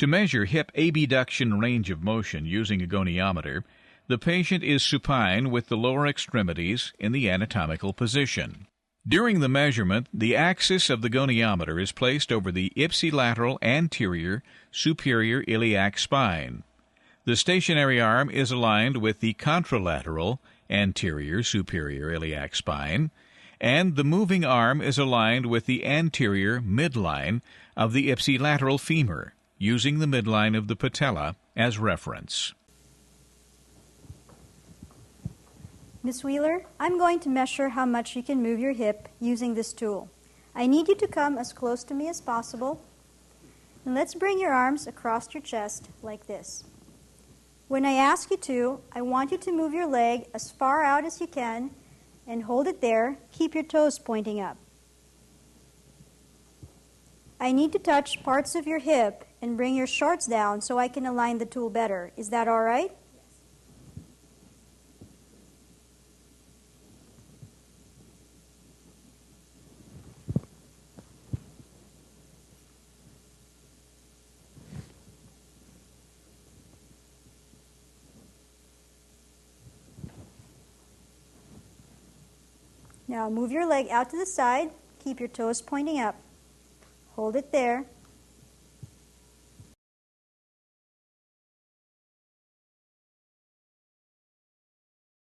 To measure hip abduction range of motion using a goniometer, the patient is supine with the lower extremities in the anatomical position. During the measurement, the axis of the goniometer is placed over the ipsilateral anterior superior iliac spine. The stationary arm is aligned with the contralateral anterior superior iliac spine, and the moving arm is aligned with the anterior midline of the ipsilateral femur, using the midline of the patella as reference. Ms. Wheeler, I'm going to measure how much you can move your hip using this tool. I need you to come as close to me as possible. And let's bring your arms across your chest like this. When I ask you to, I want you to move your leg as far out as you can and hold it there. Keep your toes pointing up. I need to touch parts of your hip and bring your shorts down so I can align the tool better. Is that all right? Now move your leg out to the side. Keep your toes pointing up. Hold it there.